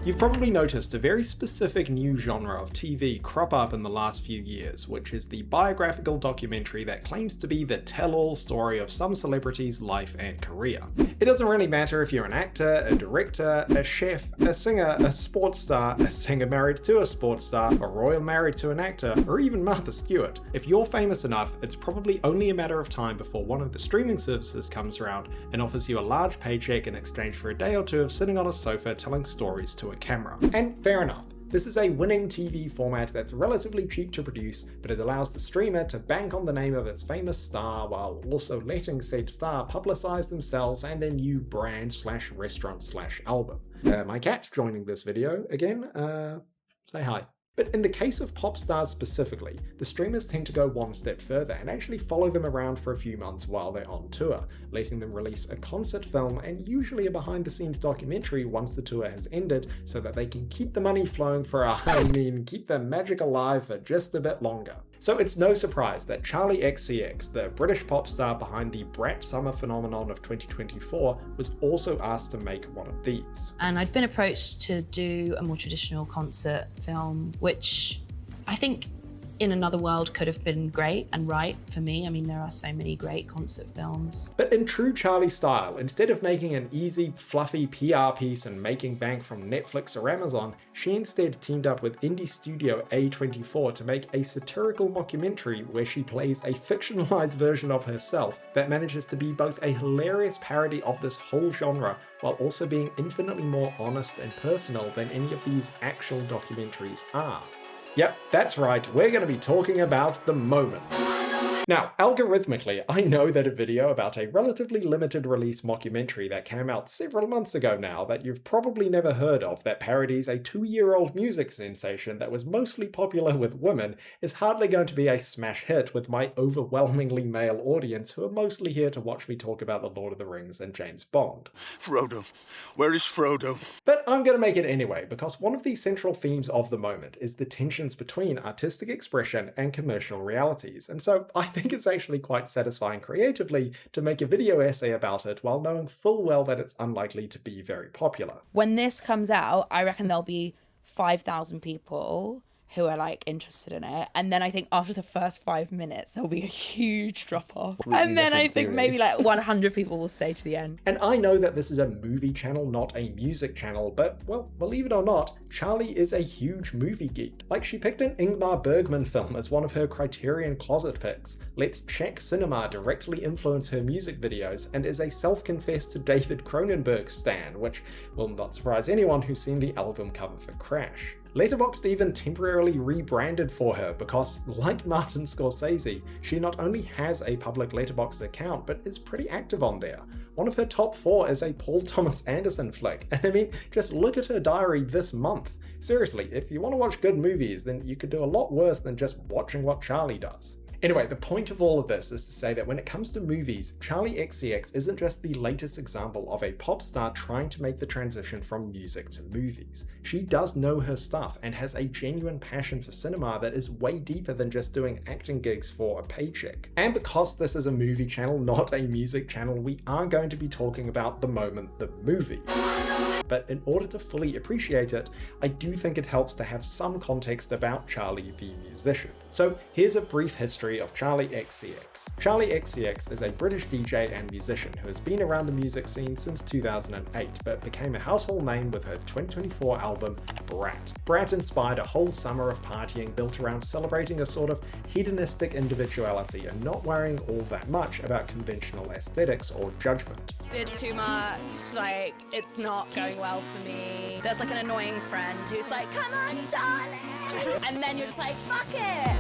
You've probably noticed a very specific new genre of TV crop up in the last few years, which is the biographical documentary that claims to be the tell-all story of some celebrity's life and career. It doesn't really matter if you're an actor, a director, a chef, a singer, a sports star, a singer married to a sports star, a royal married to an actor, or even Martha Stewart. If you're famous enough, it's probably only a matter of time before one of the streaming services comes around and offers you a large paycheck in exchange for a day or two of sitting on a sofa telling stories to a camera. And fair enough. This is a winning TV format that's relatively cheap to produce, but it allows the streamer to bank on the name of its famous star while also letting said star publicize themselves and their new brand/restaurant/album. My cat's joining this video again. Say hi. But in the case of pop stars specifically, the streamers tend to go one step further and actually follow them around for a few months while they're on tour, letting them release a concert film and usually a behind-the-scenes documentary once the tour has ended so that they can keep the money flowing for keep their magic alive for just a bit longer. So it's no surprise that Charli XCX, the British pop star behind the Brat summer phenomenon of 2024, was also asked to make one of these. And I'd been approached to do a more traditional concert film, which I think in another world could have been great and right for me. I mean, there are so many great concert films. But in true Charli style, instead of making an easy, fluffy PR piece and making bank from Netflix or Amazon, she instead teamed up with indie studio A24 to make a satirical mockumentary where she plays a fictionalized version of herself that manages to be both a hilarious parody of this whole genre while also being infinitely more honest and personal than any of these actual documentaries are. Yep, that's right, we're going to be talking about The Moment. Now, algorithmically, I know that a video about a relatively limited release mockumentary that came out several months ago now that you've probably never heard of that parodies a 2-year-old music sensation that was mostly popular with women is hardly going to be a smash hit with my overwhelmingly male audience who are mostly here to watch me talk about The Lord of the Rings and James Bond. Frodo. Where is Frodo? But I'm going to make it anyway, because one of the central themes of The Moment is the tensions between artistic expression and commercial realities, and so I think it's actually quite satisfying creatively to make a video essay about it while knowing full well that it's unlikely to be very popular. When this comes out, I reckon there'll be 5,000 people who are like interested in it, and then I think after the first 5 minutes there'll be a huge drop off, and then I think maybe like 100 people will stay to the end. And I know that this is a movie channel, not a music channel, but well, believe it or not, Charli is a huge movie geek. Like, she picked an Ingmar Bergman film as one of her Criterion Closet picks, lets Czech cinema directly influence her music videos, and is a self-confessed David Cronenberg stan, which will not surprise anyone who's seen the album cover for Crash. Letterboxd even temporarily rebranded for her because, like Martin Scorsese, she not only has a public Letterboxd account, but is pretty active on there. One of her top 4 is a Paul Thomas Anderson flick, and I mean, just look at her diary this month. Seriously, if you want to watch good movies, then you could do a lot worse than just watching what Charli does. Anyway, the point of all of this is to say that when it comes to movies, Charli XCX isn't just the latest example of a pop star trying to make the transition from music to movies. She does know her stuff and has a genuine passion for cinema that is way deeper than just doing acting gigs for a paycheck. And because this is a movie channel, not a music channel, we are going to be talking about The Moment, the movie. But in order to fully appreciate it, I do think it helps to have some context about Charli the musician. So here's a brief history of Charli XCX. Charli XCX is a British DJ and musician who has been around the music scene since 2008, but became a household name with her 2024 album, Brat. Brat inspired a whole summer of partying built around celebrating a sort of hedonistic individuality and not worrying all that much about conventional aesthetics or judgment. Did too much, like, it's not going well for me. There's like an annoying friend who's like, come on, Charli! And then you're just like, fuck it!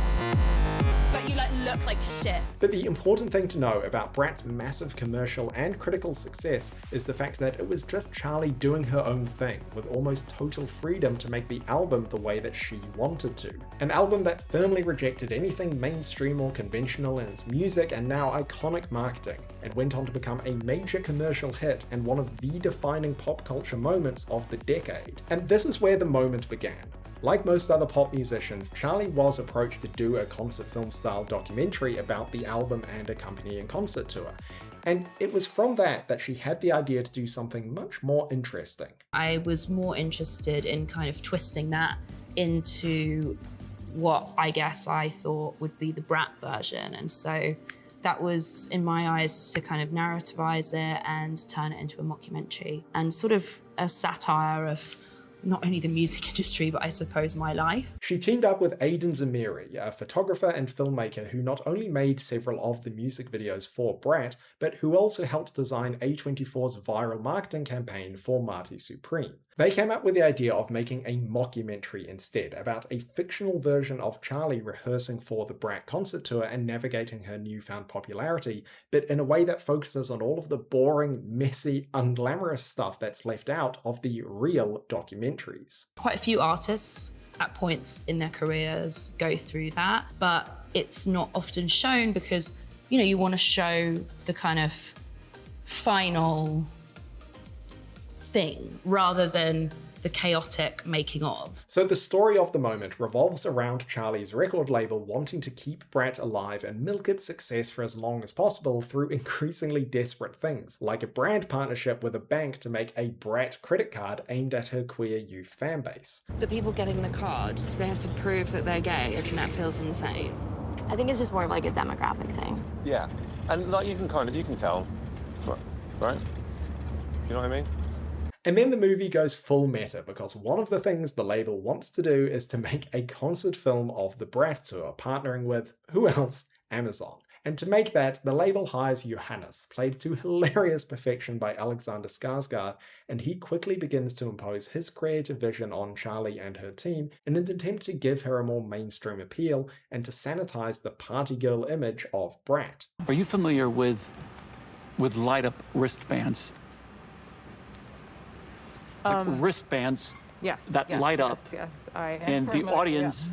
But you like look like shit. But the important thing to know about Brat's massive commercial and critical success is the fact that it was just Charli doing her own thing, with almost total freedom to make the album the way that she wanted to. An album that firmly rejected anything mainstream or conventional in its music and now iconic marketing, and went on to become a major commercial hit and one of the defining pop culture moments of the decade. And this is where The Moment began. Like most other pop musicians, Charli was approached to do a concert film style documentary about the album and accompanying concert tour. And it was from that she had the idea to do something much more interesting. I was more interested in kind of twisting that into what I guess I thought would be the brat version. And so that was, in my eyes, to kind of narrativize it and turn it into a mockumentary and sort of a satire of not only the music industry, but I suppose my life. She teamed up with 𝗙𝗙𝗟𝗡𝗪, a photographer and filmmaker who not only made several of the music videos for Brat, but who also helped design A24's viral marketing campaign for 𝗙𝗙𝗘𝗧𝗘𝗫. They came up with the idea of making a mockumentary instead, about a fictional version of Charli rehearsing for the Brat concert tour and navigating her newfound popularity, but in a way that focuses on all of the boring, messy, unglamorous stuff that's left out of the real documentaries. Quite a few artists at points in their careers go through that, but it's not often shown because, you know, you want to show the kind of final thing rather than the chaotic making of. So the story of the moment revolves around Charli's record label wanting to keep Brat alive and milk its success for as long as possible through increasingly desperate things, like a brand partnership with a bank to make a Brat credit card aimed at her queer youth fan base. The people getting the card, do they have to prove that they're gay? And that feels insane. I think it's just more of like a demographic thing. Yeah, and like you can tell, right? You know what I mean? And then the movie goes full meta because one of the things the label wants to do is to make a concert film of the Brat tour, partnering with, who else? Amazon. And to make that, the label hires Johannes, played to hilarious perfection by Alexander Skarsgård, and he quickly begins to impose his creative vision on Charli and her team in an attempt to give her a more mainstream appeal and to sanitize the party girl image of Brat. Are you familiar with light-up wristbands? Like wristbands that light up, Yes, I am and the familiar, audience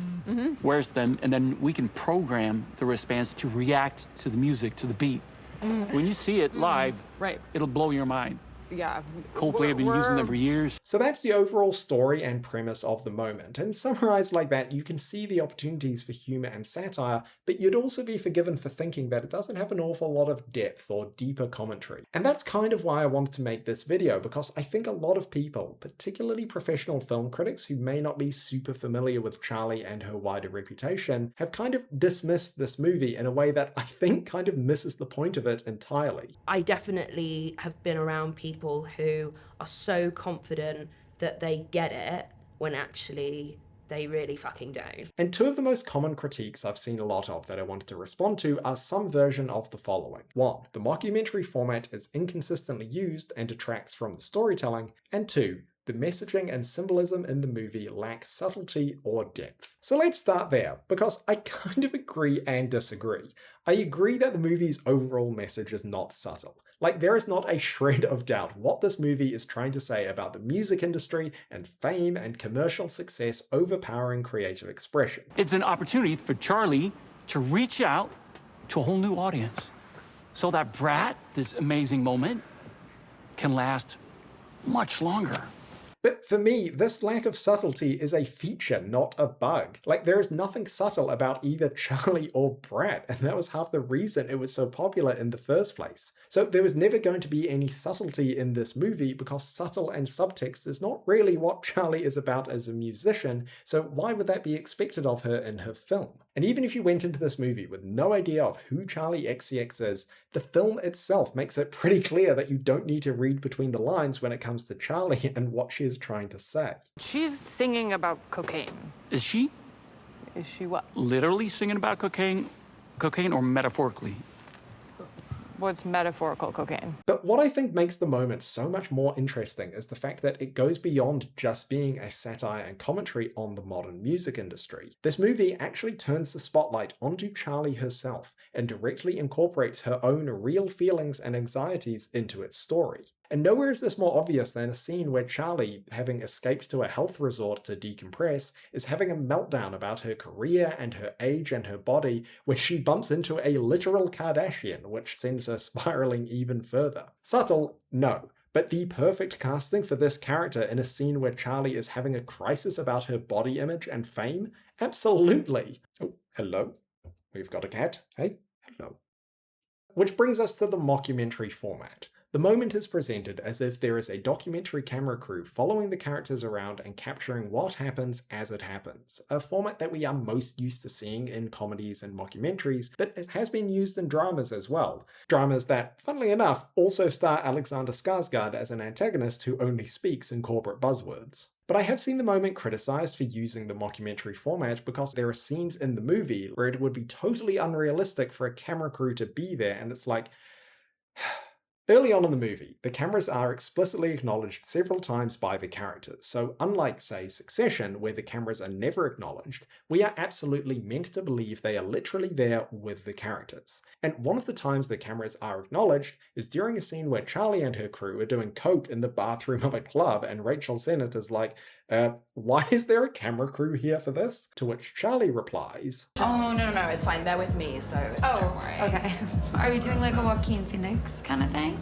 wears them, and then we can program the wristbands to react to the music, to the beat. When you see it live, right, it'll blow your mind. Yeah. Coldplay have been using them for years. So that's the overall story and premise of the moment, and summarized like that, you can see the opportunities for humor and satire, but you'd also be forgiven for thinking that it doesn't have an awful lot of depth or deeper commentary. And that's kind of why I wanted to make this video, because I think a lot of people, particularly professional film critics who may not be super familiar with Charli and her wider reputation, have kind of dismissed this movie in a way that I think kind of misses the point of it entirely. I definitely have been around people who are so confident that they get it when actually they really fucking don't. And two of the most common critiques I've seen a lot of that I wanted to respond to are some version of the following. 1. The mockumentary format is inconsistently used and detracts from the storytelling. And 2. The messaging and symbolism in the movie lack subtlety or depth. So let's start there, because I kind of agree and disagree. I agree that the movie's overall message is not subtle. Like, there is not a shred of doubt what this movie is trying to say about the music industry and fame and commercial success overpowering creative expression. It's an opportunity for Charli to reach out to a whole new audience, so that Brat, this amazing moment, can last much longer. But for me, this lack of subtlety is a feature, not a bug. Like, there is nothing subtle about either Charli or Brat, and that was half the reason it was so popular in the first place. So there was never going to be any subtlety in this movie because subtle and subtext is not really what Charli is about as a musician, so why would that be expected of her in her film? And even if you went into this movie with no idea of who Charli XCX is, the film itself makes it pretty clear that you don't need to read between the lines when it comes to Charli and what she is trying to say. She's singing about cocaine. Is she? Is she what? Literally singing about cocaine or metaphorically? What's metaphorical cocaine? But what I think makes the moment so much more interesting is the fact that it goes beyond just being a satire and commentary on the modern music industry. This movie actually turns the spotlight onto Charli herself and directly incorporates her own real feelings and anxieties into its story. And nowhere is this more obvious than a scene where Charli, having escaped to a health resort to decompress, is having a meltdown about her career and her age and her body when she bumps into a literal Kardashian, which sends her spiraling even further. Subtle? No. But the perfect casting for this character in a scene where Charli is having a crisis about her body image and fame? Absolutely. Oh, hello. We've got a cat. Hey, hello. Which brings us to the mockumentary format. The moment is presented as if there is a documentary camera crew following the characters around and capturing what happens as it happens, a format that we are most used to seeing in comedies and mockumentaries, but it has been used in dramas as well. Dramas that, funnily enough, also star 𝗙𝗙𝗓𝗡𝗧𝗏 𝗙𝗪𝗏 as an antagonist who only speaks in corporate buzzwords. But I have seen the moment criticized for using the mockumentary format because there are scenes in the movie where it would be totally unrealistic for a camera crew to be there, and it's like... Early on in the movie, the cameras are explicitly acknowledged several times by the characters, so unlike, say, Succession, where the cameras are never acknowledged, we are absolutely meant to believe they are literally there with the characters. And one of the times the cameras are acknowledged is during a scene where Charli and her crew are doing coke in the bathroom of a club, and Rachel Sennett is like, why is there a camera crew here for this? To which Charli replies, "Oh, no, it's fine. They're with me, so don't worry." Okay. Are you doing like a Joaquin Phoenix kind of thing?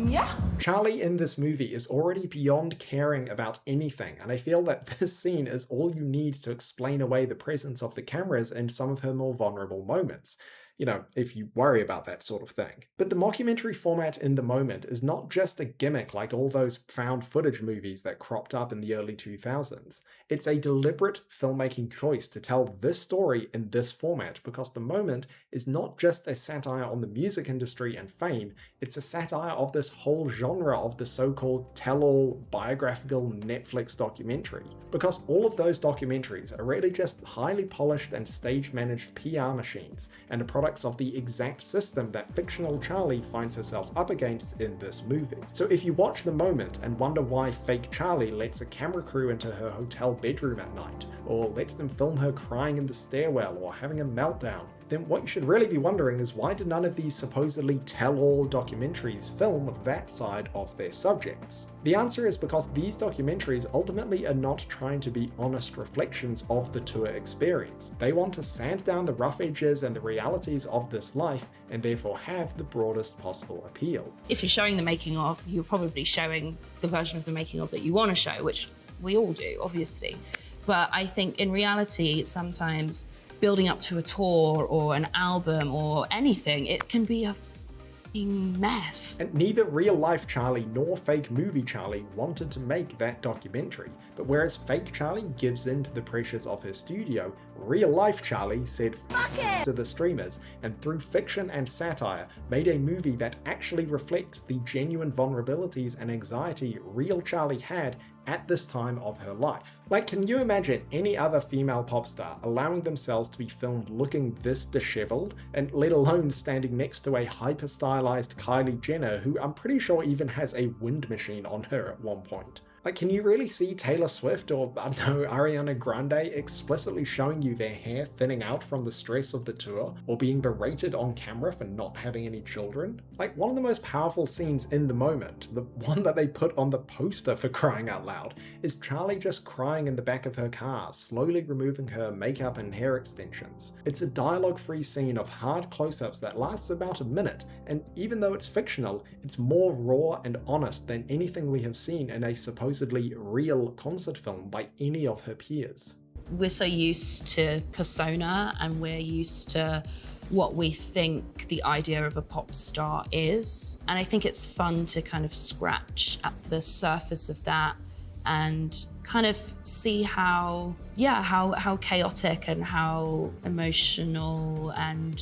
Yeah. Charli in this movie is already beyond caring about anything, and I feel that this scene is all you need to explain away the presence of the cameras in some of her more vulnerable moments. You know, if you worry about that sort of thing. But the mockumentary format in the moment is not just a gimmick like all those found footage movies that cropped up in the early 2000s. It's a deliberate filmmaking choice to tell this story in this format because the moment is not just a satire on the music industry and fame, it's a satire of this whole genre of the so-called tell-all biographical Netflix documentary. Because all of those documentaries are really just highly polished and stage-managed PR machines, and a products of the exact system that fictional Charli finds herself up against in this movie. So if you watch the moment and wonder why fake Charli lets a camera crew into her hotel bedroom at night, or lets them film her crying in the stairwell or having a meltdown, then what you should really be wondering is why do none of these supposedly tell-all documentaries film that side of their subjects? The answer is because these documentaries ultimately are not trying to be honest reflections of the tour experience. They want to sand down the rough edges and the realities of this life and therefore have the broadest possible appeal. If you're showing the making of, you're probably showing the version of the making of that you want to show, which we all do, obviously. But I think in reality, sometimes building up to a tour or an album or anything, it can be a mess. And neither real-life Charli nor fake movie Charli wanted to make that documentary, but whereas fake Charli gives in to the pressures of her studio, real-life Charli said "fuck it" to the streamers, and through fiction and satire made a movie that actually reflects the genuine vulnerabilities and anxiety real Charli had at this time of her life. Like, can you imagine any other female pop star allowing themselves to be filmed looking this disheveled, and let alone standing next to a hyper-stylized Kylie Jenner who I'm pretty sure even has a wind machine on her at one point? Like, can you really see Taylor Swift or, I don't know, Ariana Grande explicitly showing you their hair thinning out from the stress of the tour, or being berated on camera for not having any children? Like, one of the most powerful scenes in the moment, the one that they put on the poster for crying out loud, is Charli just crying in the back of her car, slowly removing her makeup and hair extensions. It's a dialogue-free scene of hard close-ups that lasts about a minute, and even though it's fictional, it's more raw and honest than anything we have seen in a supposedly real concert film by any of her peers. We're so used to persona, and we're used to what we think the idea of a pop star is. And I think it's fun to kind of scratch at the surface of that and kind of see how chaotic and how emotional and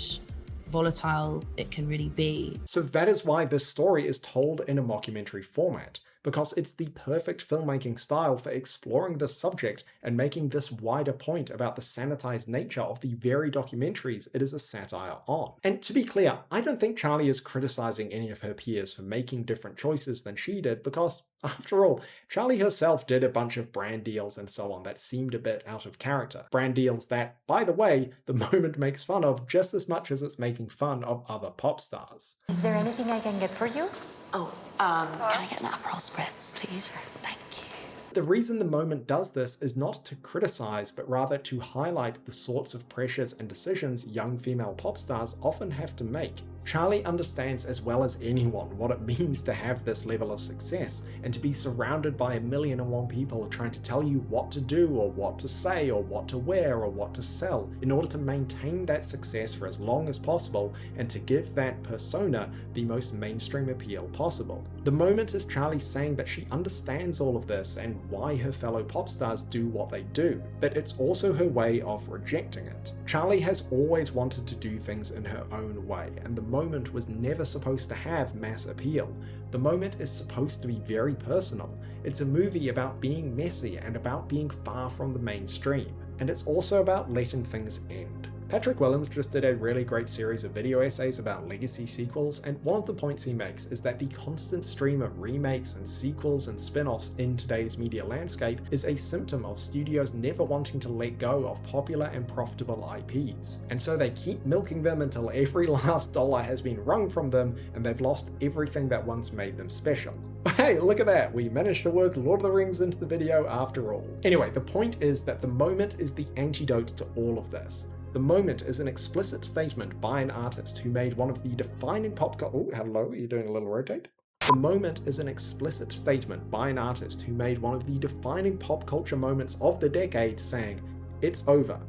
volatile it can really be. So that is why this story is told in a mockumentary format, because it's the perfect filmmaking style for exploring this subject and making this wider point about the sanitized nature of the very documentaries it is a satire on. And to be clear, I don't think Charli is criticizing any of her peers for making different choices than she did, because after all, Charli herself did a bunch of brand deals and so on that seemed a bit out of character. Brand deals that, by the way, the moment makes fun of just as much as it's making fun of other pop stars. Is there anything I can get for you? Oh, can I get an Aperol Spritz, please? Thank you. The reason the moment does this is not to criticize, but rather to highlight the sorts of pressures and decisions young female pop stars often have to make, Charli understands as well as anyone what it means to have this level of success and to be surrounded by 1,000,001 people trying to tell you what to do or what to say or what to wear or what to sell in order to maintain that success for as long as possible and to give that persona the most mainstream appeal possible. The moment is Charli saying that she understands all of this and why her fellow pop stars do what they do, but it's also her way of rejecting it. Charli has always wanted to do things in her own way, and the moment was never supposed to have mass appeal. The moment is supposed to be very personal. It's a movie about being messy and about being far from the mainstream, and it's also about letting things end. Patrick Willems just did a really great series of video essays about legacy sequels, and one of the points he makes is that the constant stream of remakes and sequels and spin-offs in today's media landscape is a symptom of studios never wanting to let go of popular and profitable IPs. And so they keep milking them until every last dollar has been wrung from them and they've lost everything that once made them special. Hey, look at that, we managed to work Lord of the Rings into the video after all. Anyway, the point is that the moment is the antidote to all of this. The moment is an explicit statement by an artist who made one of the defining pop culture— oh, hello, are you doing a little rotate? The moment is an explicit statement by an artist who made one of the defining pop culture moments of the decade, saying, "It's over.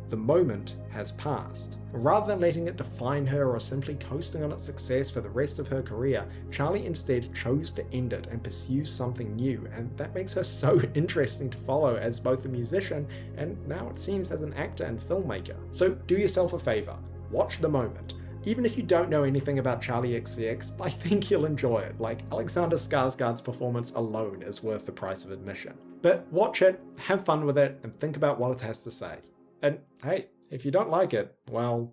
The moment has passed." Rather than letting it define her or simply coasting on its success for the rest of her career, Charli instead chose to end it and pursue something new, and that makes her so interesting to follow as both a musician and now it seems as an actor and filmmaker. So do yourself a favor, watch The Moment. Even if you don't know anything about Charli XCX, I think you'll enjoy it. Like, Alexander Skarsgård's performance alone is worth the price of admission. But watch it, have fun with it, and think about what it has to say. And hey, if you don't like it, well,